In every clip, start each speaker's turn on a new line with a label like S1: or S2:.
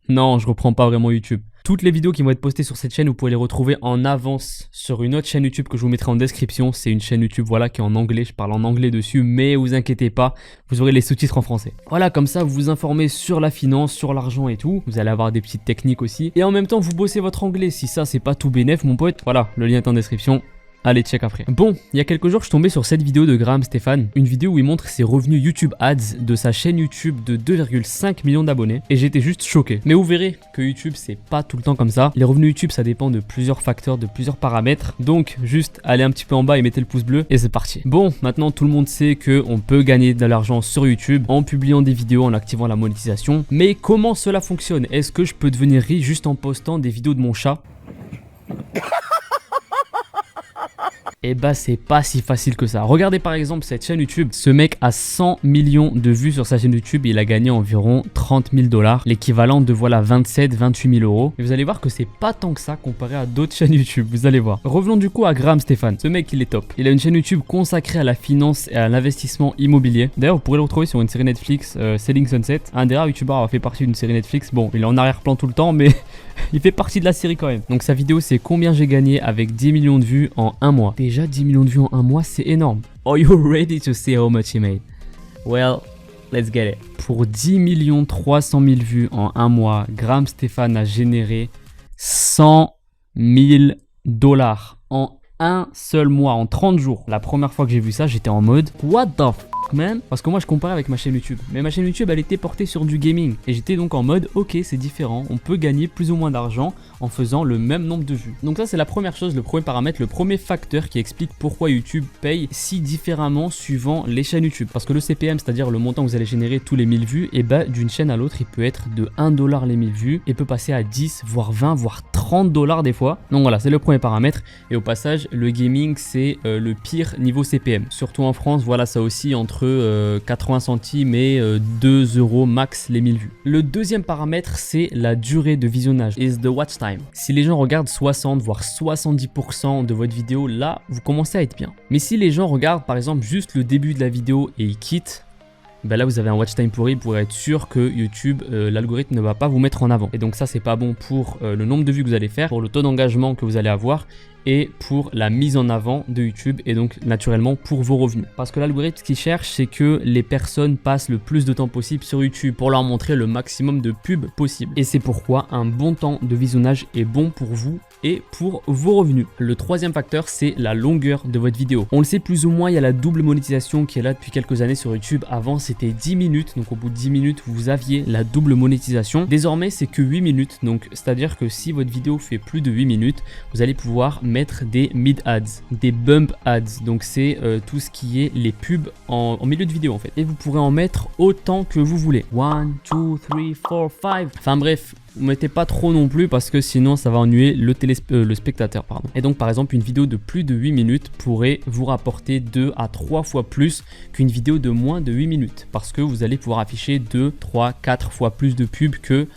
S1: Non, je reprends pas vraiment YouTube. Toutes les vidéos qui vont être postées sur cette chaîne, vous pouvez les retrouver en avance sur une autre chaîne YouTube que je vous mettrai en description. C'est une chaîne YouTube voilà, qui est en anglais, je parle en anglais dessus, mais vous inquiétez pas, vous aurez les sous-titres en français. Voilà, comme ça vous vous informez sur la finance, sur l'argent et tout. Vous allez avoir des petites techniques aussi. Et en même temps, vous bossez votre anglais. Si ça, c'est pas tout bénef, mon pote, voilà, le lien est en description. Allez, check après. Bon, il y a quelques jours, je suis tombé sur cette vidéo de Graham Stephan, une vidéo où il montre ses revenus YouTube Ads de sa chaîne YouTube de 2,5 millions d'abonnés, et j'étais juste choqué. Mais vous verrez que YouTube, c'est pas tout le temps comme ça. Les revenus YouTube, ça dépend de plusieurs facteurs, de plusieurs paramètres. Donc, juste allez un petit peu en bas et mettez le pouce bleu, et c'est parti. Bon, maintenant tout le monde sait qu'on peut gagner de l'argent sur YouTube en publiant des vidéos, en activant la monétisation. Mais comment cela fonctionne? Est-ce que je peux devenir riche juste en postant des vidéos de mon chat? Et bah c'est pas si facile que ça. Regardez par exemple cette chaîne YouTube. Ce mec a 100 millions de vues sur sa chaîne YouTube et il a gagné environ 30 000 $, l'équivalent de voilà 27-28 000 euros. Et vous allez voir que c'est pas tant que ça comparé à d'autres chaînes YouTube, vous allez voir. Revenons du coup à Graham Stephan. Ce mec il est top. Il a une chaîne YouTube consacrée à la finance et à l'investissement immobilier. D'ailleurs vous pourrez le retrouver sur une série Netflix, Selling Sunset. Un des rares youtubeurs a fait partie d'une série Netflix. Bon il est en arrière-plan tout le temps mais il fait partie de la série quand même. Donc sa vidéo c'est combien j'ai gagné avec 10 millions de vues en un mois. Déjà 10 millions de vues en un mois, c'est énorme. Are you ready to see how much he made? Well, let's get it. Pour 10 300 000 vues en un mois, Graham Stephan a généré 100 000 $ en un seul mois, en 30 jours. La première fois que j'ai vu ça, j'étais en mode what the f man, parce que moi je comparais avec ma chaîne YouTube, mais ma chaîne YouTube elle était portée sur du gaming et j'étais donc en mode ok c'est différent, on peut gagner plus ou moins d'argent en faisant le même nombre de vues. Donc ça c'est la première chose, le premier paramètre, le premier facteur qui explique pourquoi YouTube paye si différemment suivant les chaînes YouTube, parce que le CPM, c'est à dire le montant que vous allez générer tous les 1000 vues, et bah d'une chaîne à l'autre il peut être de 1 $ les 1000 vues et peut passer à 10 voire 20 voire 30 $ des fois. Donc voilà, c'est le premier paramètre. Et au passage le gaming c'est le pire niveau CPM, surtout en France. Voilà, ça oscille entre 80 centimes et 2 € max les 1000 vues. Le deuxième paramètre c'est la durée de visionnage, is the watch time. Si les gens regardent 60 voire 70% de votre vidéo, là vous commencez à être bien. Mais si les gens regardent par exemple juste le début de la vidéo et ils quittent, ben là vous avez un watch time pourri pour être sûr que YouTube, l'algorithme ne va pas vous mettre en avant. Et donc ça c'est pas bon pour le nombre de vues que vous allez faire, pour le taux d'engagement que vous allez avoir et pour la mise en avant de YouTube et donc naturellement pour vos revenus. Parce que l'algorithme ce qu'il cherche c'est que les personnes passent le plus de temps possible sur YouTube pour leur montrer le maximum de pubs possible. Et c'est pourquoi un bon temps de visionnage est bon pour vous et pour vos revenus. Le troisième facteur c'est la longueur de votre vidéo. On le sait plus ou moins, il y a la double monétisation qui est là depuis quelques années sur YouTube. Avant c'était 10 minutes, donc au bout de 10 minutes vous aviez la double monétisation. Désormais c'est que 8 minutes, donc c'est à dire que si votre vidéo fait plus de 8 minutes, vous allez pouvoir mettre des mid ads, des bump ads, donc c'est tout ce qui est les pubs en milieu de vidéo en fait. Et vous pourrez en mettre autant que vous voulez. 1, 2, 3, 4, 5. Enfin bref, vous mettez pas trop non plus parce que sinon ça va ennuyer le spectateur pardon. Et donc par exemple une vidéo de plus de 8 minutes pourrait vous rapporter 2 à 3 fois plus qu'une vidéo de moins de 8 minutes parce que vous allez pouvoir afficher 2, 3, 4 fois plus de pubs que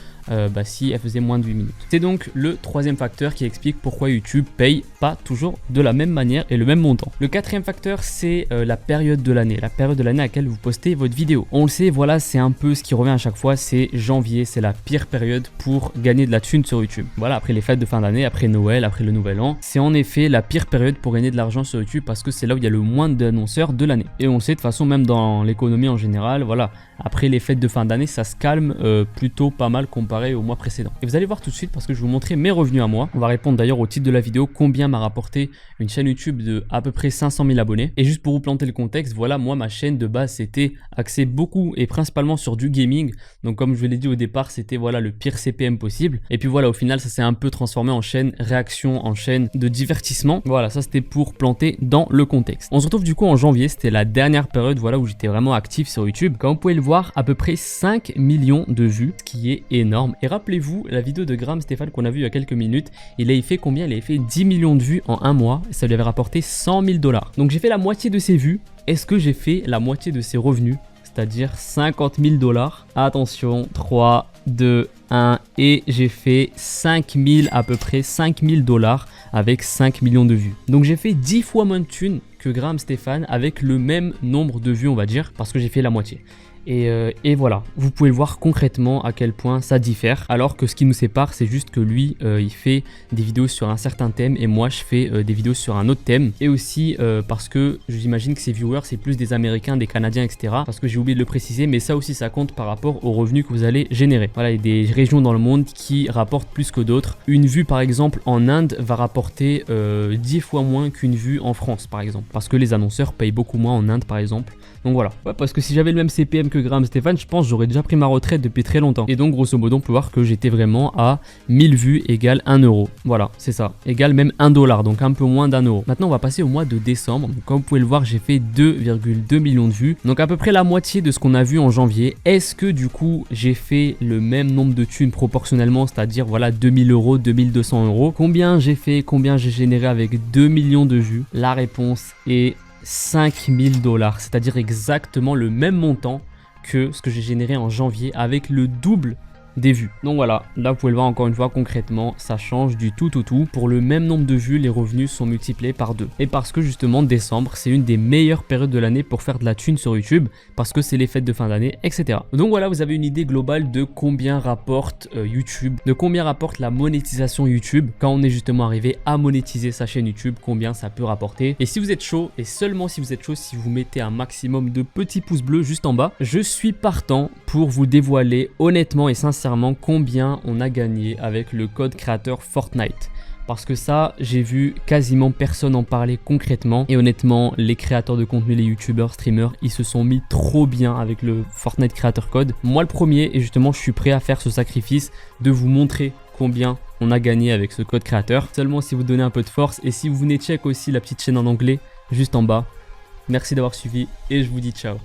S1: si elle faisait moins de 8 minutes. C'est donc le troisième facteur qui explique pourquoi YouTube paye pas toujours de la même manière et le même montant. Le quatrième facteur c'est la période de l'année, à laquelle vous postez votre vidéo. On le sait, voilà, c'est un peu ce qui revient à chaque fois, c'est janvier, c'est la pire période pour gagner de la thune sur YouTube. Voilà, après les fêtes de fin d'année, après Noël, après le nouvel an, c'est en effet la pire période pour gagner de l'argent sur YouTube parce que c'est là où il y a le moins d'annonceurs de l'année. Et on le sait de toute façon, même dans l'économie en général, voilà, après les fêtes de fin d'année, ça se calme plutôt pas mal comparé au mois précédent. Et vous allez voir tout de suite parce que je vais vous montrer mes revenus à moi. On va répondre d'ailleurs au titre de la vidéo, combien m'a rapporté une chaîne YouTube de à peu près 500 000 abonnés. Et juste pour vous planter le contexte, voilà, moi ma chaîne de base c'était axée beaucoup et principalement sur du gaming. Donc comme je vous l'ai dit au départ, c'était voilà le pire CPM possible. Et puis voilà, au final ça s'est un peu transformé en chaîne réaction, en chaîne de divertissement. Voilà, ça c'était pour planter dans le contexte. On se retrouve du coup en janvier, c'était la dernière période voilà où j'étais vraiment actif sur YouTube. Comme vous pouvez le voir, à peu près 5 millions de vues, ce qui est énorme. Et rappelez-vous la vidéo de Graham Stephan qu'on a vu il y a quelques minutes, il avait fait combien? Il avait fait 10 millions de vues en un mois et ça lui avait rapporté 100 000 $. Donc j'ai fait la moitié de ses vues. Est-ce que j'ai fait la moitié de ses revenus? C'est-à-dire 50 000 $. Attention, 3, 2, 1 et j'ai fait 5000 à peu près 5000 $ avec 5 millions de vues. Donc j'ai fait 10 fois moins de thunes que Graham Stephan avec le même nombre de vues on va dire parce que j'ai fait la moitié. Et voilà, vous pouvez voir concrètement à quel point ça diffère. Alors que ce qui nous sépare, c'est juste que lui, il fait des vidéos sur un certain thème et moi, je fais des vidéos sur un autre thème. Et aussi parce que j'imagine que ses viewers, c'est plus des Américains, des Canadiens, etc. Parce que j'ai oublié de le préciser, mais ça aussi, ça compte par rapport aux revenus que vous allez générer. Voilà, il y a des régions dans le monde qui rapportent plus que d'autres. Une vue, par exemple, en Inde va rapporter 10 fois moins qu'une vue en France, par exemple. Parce que les annonceurs payent beaucoup moins en Inde, par exemple. Donc voilà, ouais, parce que si j'avais le même CPM que Graham Stephan, je pense que j'aurais déjà pris ma retraite depuis très longtemps. Et donc grosso modo, on peut voir que j'étais vraiment à 1000 vues égale 1 euro. Voilà, c'est ça, égale même 1 dollar, donc un peu moins d'1 euro. Maintenant, on va passer au mois de décembre. Donc, comme vous pouvez le voir, j'ai fait 2,2 millions de vues. Donc à peu près la moitié de ce qu'on a vu en janvier. Est-ce que du coup, j'ai fait le même nombre de thunes proportionnellement, c'est-à-dire voilà 2000 euros, 2200 euros. Combien j'ai fait, combien j'ai généré avec 2 millions de vues? La réponse est 5000 $, c'est-à-dire exactement le même montant que ce que j'ai généré en janvier avec le double des vues. Donc voilà, là vous pouvez le voir encore une fois concrètement, ça change du tout. Pour le même nombre de vues, les revenus sont multipliés par 2. Et parce que justement décembre, c'est une des meilleures périodes de l'année pour faire de la thune sur YouTube, parce que c'est les fêtes de fin d'année, etc. Donc voilà, vous avez une idée globale de combien rapporte YouTube, de combien rapporte la monétisation YouTube quand on est justement arrivé à monétiser sa chaîne YouTube, combien ça peut rapporter. Et si vous êtes chaud, et seulement si vous êtes chaud, si vous mettez un maximum de petits pouces bleus juste en bas, je suis partant pour vous dévoiler honnêtement et sincèrement combien on a gagné avec le code créateur Fortnite. Parce que ça, j'ai vu quasiment personne en parler concrètement. Et honnêtement, les créateurs de contenu, les youtubeurs, streamers, ils se sont mis trop bien avec le Fortnite Creator Code. Moi le premier, et justement je suis prêt à faire ce sacrifice de vous montrer combien on a gagné avec ce code créateur. Seulement si vous donnez un peu de force et si vous venez check aussi la petite chaîne en anglais juste en bas. Merci d'avoir suivi et je vous dis ciao.